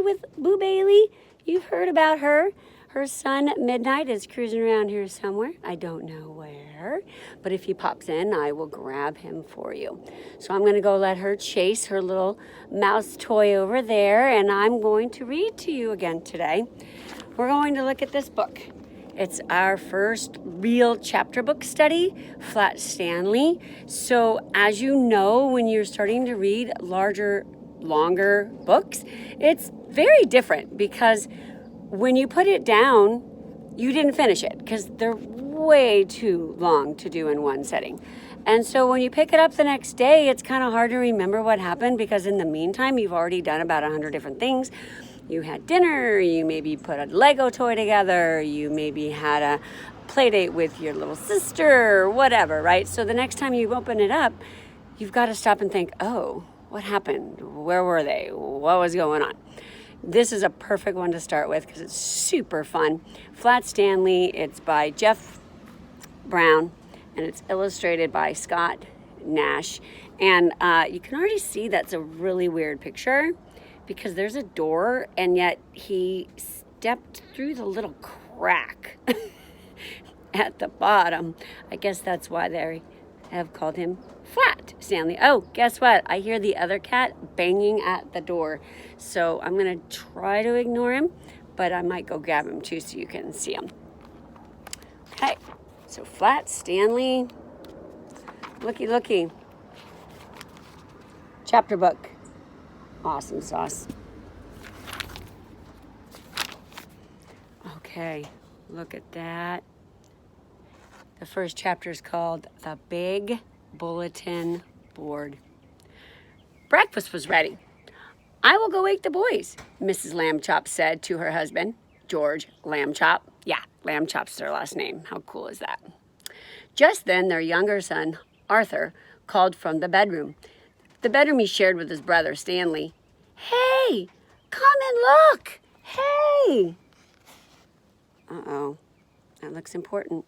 with Boo Bailey? You've heard about her. Her son, Midnight, is cruising around here somewhere. I don't know where, but if he pops in, I will grab him for you. So I'm going to go let her chase her little mouse toy over there, and I'm going to read to you again today. We're going to look at this book. It's our first real chapter book study, Flat Stanley. So as you know, when you're starting to read larger, longer books, it's very different because when you put it down, you didn't finish it because they're way too long to do in one setting. And so when you pick it up the next day, it's kind of hard to remember what happened because in the meantime, you've already done about 100 different things. You had dinner, you maybe put a Lego toy together, you maybe had a play date with your little sister or whatever, right? So the next time you open it up, you've got to stop and think, oh, what happened? Where were they? What was going on? This is a perfect one to start with because it's super fun. Flat Stanley, it's by Jeff Brown, and it's illustrated by Scott Nash. And you can already see that's a really weird picture because there's a door, and yet he stepped through the little crack at the bottom. I guess that's why they have called him Flat Stanley. Oh, guess what? I hear the other cat banging at the door. So I'm going to try to ignore him, but I might go grab him too so you can see him. Okay, so Flat Stanley. Looky, looky. Chapter book. Awesome sauce. Okay, look at that. The first chapter is called The Big Bulletin Board. Breakfast was ready. I will go wake the boys, Mrs. Lambchop said to her husband, George Lambchop. Yeah, Lambchop's their last name. How cool is that? Just then, their younger son, Arthur, called from the bedroom. The bedroom he shared with his brother, Stanley. Hey, come and look. Hey. Uh-oh, that looks important.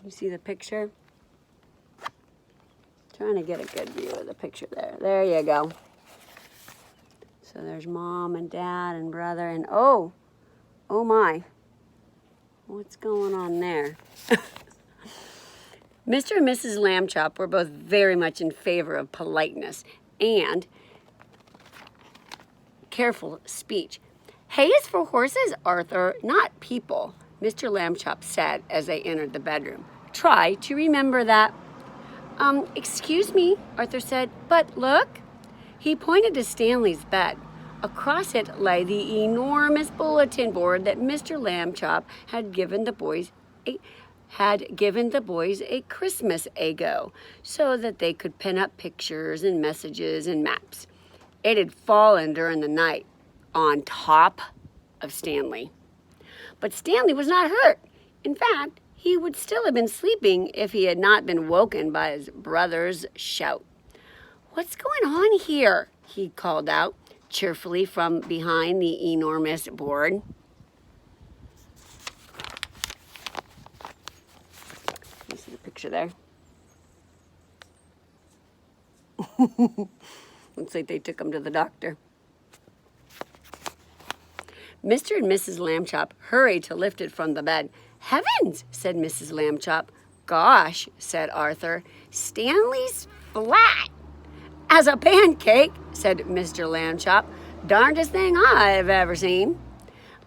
You see the picture? Trying to get a good view of the picture there. There you go. So there's mom and dad and brother and oh my. What's going on there? Mr. and Mrs. Lambchop were both very much in favor of politeness and careful speech. Hay is for horses, Arthur, not people, Mr. Lambchop said as they entered the bedroom. Try to remember that. Excuse me, Arthur said, but look. He pointed to Stanley's bed. Across it lay the enormous bulletin board that Mr. Lambchop had given the boys a Christmas ago so that they could pin up pictures and messages and maps. It had fallen during the night on top of Stanley. But Stanley was not hurt. In fact, he would still have been sleeping if he had not been woken by his brother's shout. What's going on here? He called out cheerfully from behind the enormous board. You see the picture there? Looks like they took him to the doctor. Mr. and Mrs. Lambchop hurried to lift it from the bed. Heavens, said Mrs. Lambchop. Gosh, said Arthur, Stanley's flat. As a pancake, said Mr. Lambchop. Darndest thing I've ever seen.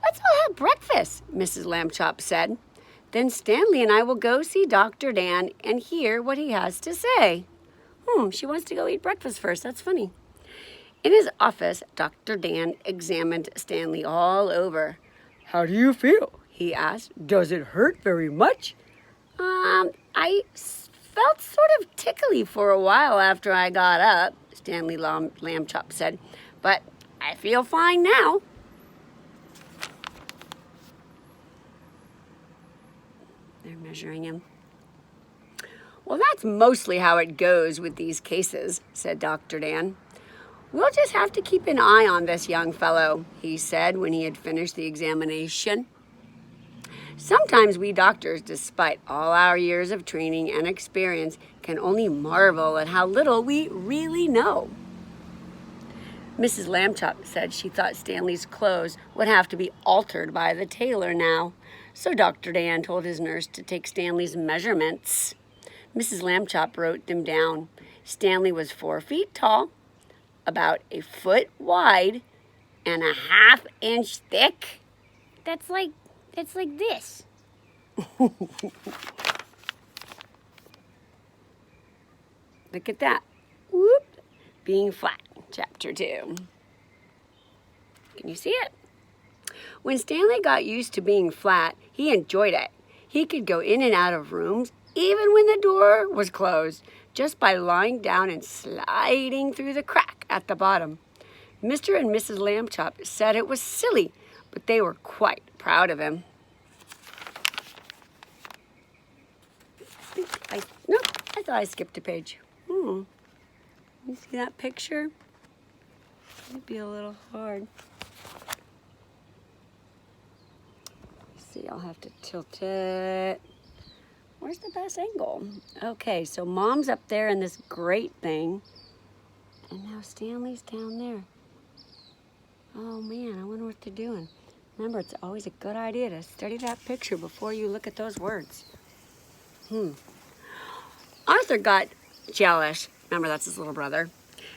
Let's all have breakfast, Mrs. Lambchop said. Then Stanley and I will go see Dr. Dan and hear what he has to say. She wants to go eat breakfast first. That's funny. In his office, Dr. Dan examined Stanley all over. How do you feel? He asked. Does it hurt very much? I felt sort of tickly for a while after I got up, Stanley Lambchop said, but I feel fine now. They're measuring him. Well, that's mostly how it goes with these cases, said Dr. Dan. We'll just have to keep an eye on this young fellow, he said when he had finished the examination. Sometimes we doctors, despite all our years of training and experience, can only marvel at how little we really know. Mrs. Lambchop said she thought Stanley's clothes would have to be altered by the tailor now, so Dr. Dan told his nurse to take Stanley's measurements. Mrs. Lambchop wrote them down. Stanley was 4 feet tall, about a foot wide, and a ½ inch thick. It's like this. Look at that. Whoop. Being flat, chapter 2. Can you see it? When Stanley got used to being flat, he enjoyed it. He could go in and out of rooms, even when the door was closed, just by lying down and sliding through the crack at the bottom. Mr. and Mrs. Lambchop said it was silly, but they were quite proud of him. I thought I skipped a page. You see that picture? It'd be a little hard. See, I'll have to tilt it. Where's the best angle? Okay, so Mom's up there in this great thing, and now Stanley's down there. Oh man, I wonder what they're doing. Remember, it's always a good idea to study that picture before you look at those words. Arthur got jealous. Remember, that's his little brother.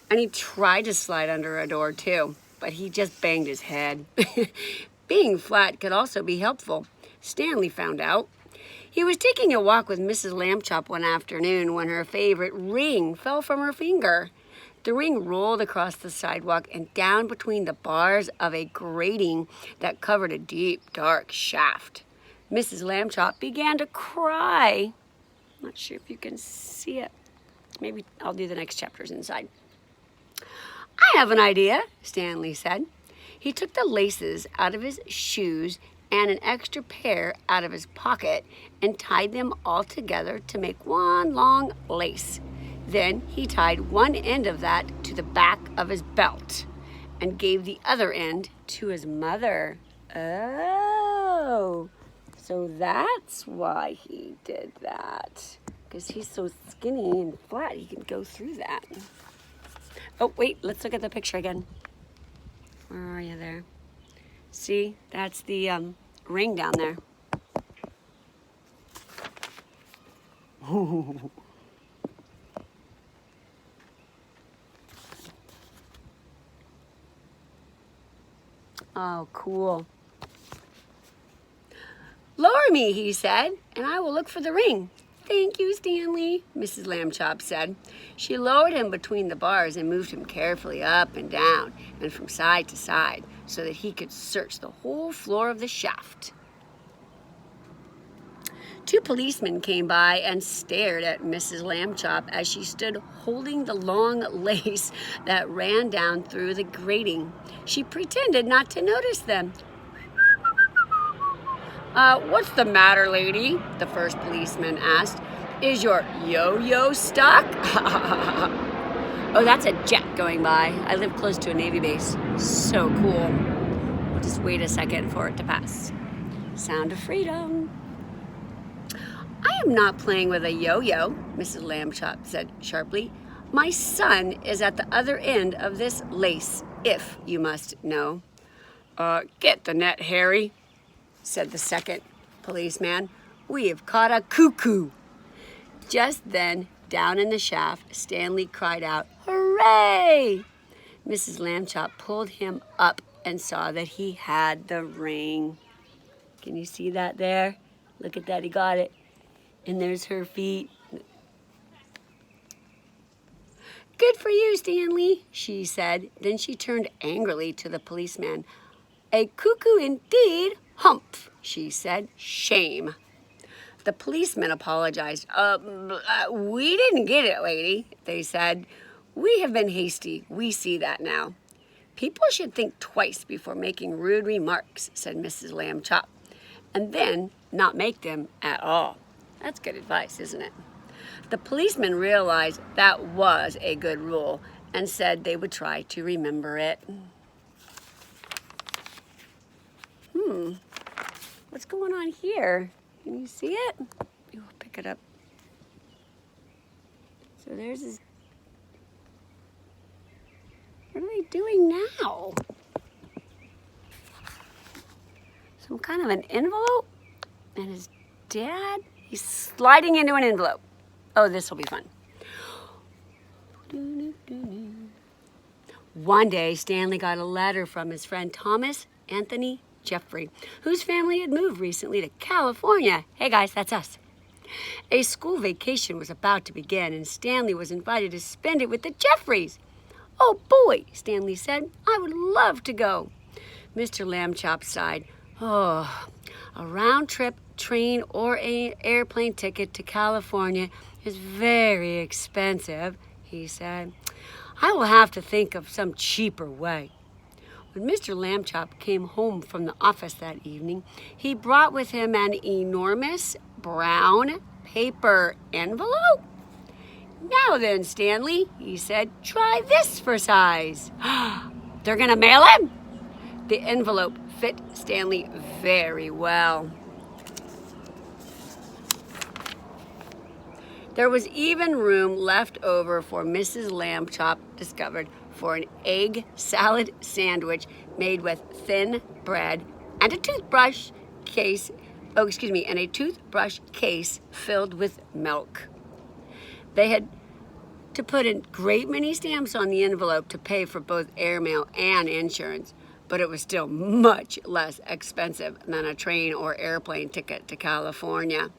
And he tried to slide under a door too, but he just banged his head. Being flat could also be helpful. Stanley found out. He was taking a walk with Mrs. Lambchop one afternoon when her favorite ring fell from her finger. The ring rolled across the sidewalk and down between the bars of a grating that covered a deep, dark shaft. Mrs. Lambchop began to cry. Not sure if you can see it. Maybe I'll do the next chapters inside. I have an idea, Stanley said. He took the laces out of his shoes and an extra pair out of his pocket and tied them all together to make one long lace. Then he tied one end of that to the back of his belt and gave the other end to his mother. Oh, so that's why he did that. Because he's so skinny and flat, he can go through that. Oh, wait, let's look at the picture again. Where are you there? See, that's the ring down there. Oh, cool. Lower me, he said, and I will look for the ring. Thank you, Stanley, Mrs. Lambchop said. She lowered him between the bars and moved him carefully up and down and from side to side so that he could search the whole floor of the shaft. 2 policemen came by and stared at Mrs. Lambchop as she stood holding the long lace that ran down through the grating. She pretended not to notice them. What's the matter, lady? The first policeman asked. Is your yo-yo stuck? Oh, that's a jet going by. I live close to a Navy base. So cool. We'll just wait a second for it to pass. Sound of freedom. I am not playing with a yo-yo, Mrs. Lambchop said sharply. My son is at the other end of this lace, if you must know. Get the net, Harry, said the second policeman. We have caught a cuckoo. Just then, down in the shaft, Stanley cried out, Hooray! Mrs. Lambchop pulled him up and saw that he had the ring. Can you see that there? Look at that, he got it. And there's her feet. Good for you, Stanley, she said. Then she turned angrily to the policeman. A cuckoo indeed. Humph, she said. Shame. The policeman apologized. We didn't get it, lady, they said. We have been hasty. We see that now. People should think twice before making rude remarks, said Mrs. Lambchop, and then not make them at all. That's good advice, isn't it? The policeman realized that was a good rule and said they would try to remember it. What's going on here? Can you see it? We'll pick it up. So there's his... What are they doing now? Some kind of an envelope? And his dad? He's sliding into an envelope. Oh, this will be fun. One day, Stanley got a letter from his friend Thomas Anthony Jeffrey, whose family had moved recently to California. Hey guys, that's us. A school vacation was about to begin, and Stanley was invited to spend it with the Jeffreys. Oh boy, Stanley said, I would love to go. Mr. Lambchop sighed. Oh, a round-trip train or an airplane ticket to California is very expensive, he said. I will have to think of some cheaper way. When Mr. Lambchop came home from the office that evening, he brought with him an enormous brown paper envelope. Now then, Stanley, he said, try this for size. They're gonna mail him? The envelope fit Stanley very well. There was even room left over for Mrs. Lambchop discovered for an egg salad sandwich made with thin bread and a toothbrush case, and a toothbrush case filled with milk. They had to put a great many stamps on the envelope to pay for both airmail and insurance, but it was still much less expensive than a train or airplane ticket to California.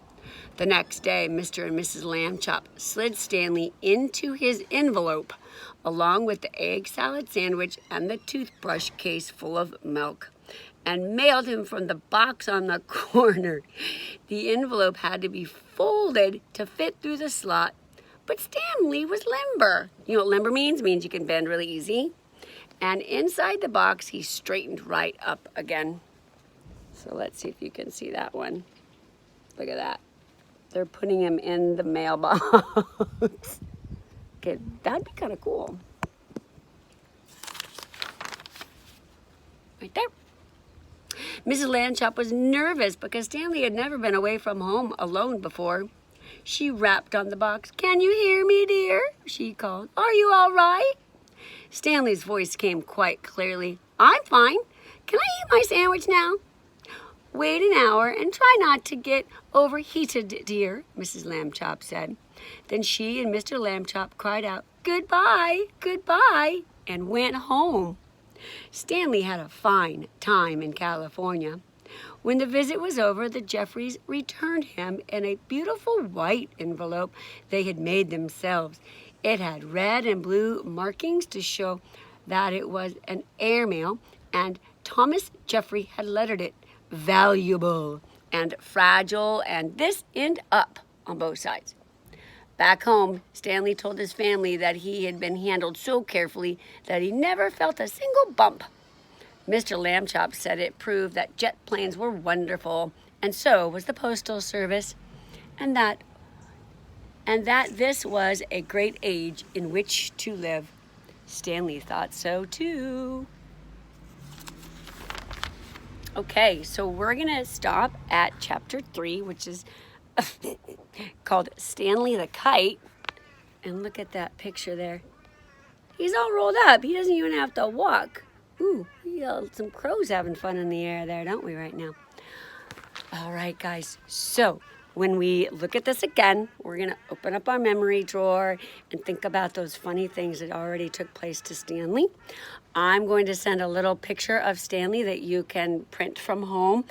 The next day, Mr. and Mrs. Lambchop slid Stanley into his envelope, along with the egg salad sandwich and the toothbrush case full of milk, and mailed him from the box on the corner. The envelope had to be folded to fit through the slot, but Stanley was limber. You know what limber means? It means you can bend really easy. And inside the box, he straightened right up again. So let's see if you can see that one. Look at that. They're putting him in the mailbox. Okay, that'd be kind of cool. Right there. Mrs. Lambchop was nervous because Stanley had never been away from home alone before. She rapped on the box. Can you hear me, dear? She called. Are you all right? Stanley's voice came quite clearly. I'm fine. Can I eat my sandwich now? Wait an hour and try not to get overheated, dear, Mrs. Lambchop said. Then she and Mr. Lambchop cried out, goodbye, goodbye, and went home. Stanley had a fine time in California. When the visit was over, the Jeffreys returned him in a beautiful white envelope they had made themselves. It had red and blue markings to show that it was an airmail, and Thomas Jeffrey had lettered it valuable and fragile, and this end up on both sides. Back home, Stanley told his family that he had been handled so carefully that he never felt a single bump. Mr. Lambchop said it proved that jet planes were wonderful, and so was the Postal Service, and that this was a great age in which to live. Stanley thought so too. Okay, so we're gonna stop at chapter 3, which is called Stanley the Kite. And look at that picture there. He's all rolled up. He doesn't even have to walk. Ooh, we got some crows having fun in the air there, don't we, right now? All right, guys. So when we look at this again, we're going to open up our memory drawer and think about those funny things that already took place to Stanley. I'm going to send a little picture of Stanley that you can print from home.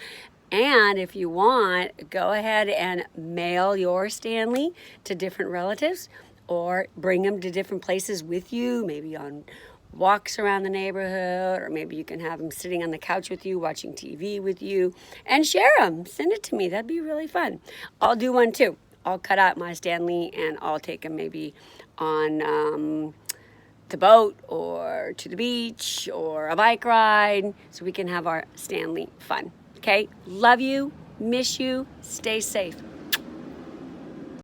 And if you want, go ahead and mail your Stanley to different relatives or bring them to different places with you, maybe on walks around the neighborhood, or maybe you can have them sitting on the couch with you, watching TV with you, and share them. Send it to me. That'd be really fun. I'll do one too. I'll cut out my Stanley and I'll take him maybe on the boat or to the beach or a bike ride so we can have our Stanley fun. Okay? Love you. Miss you. Stay safe.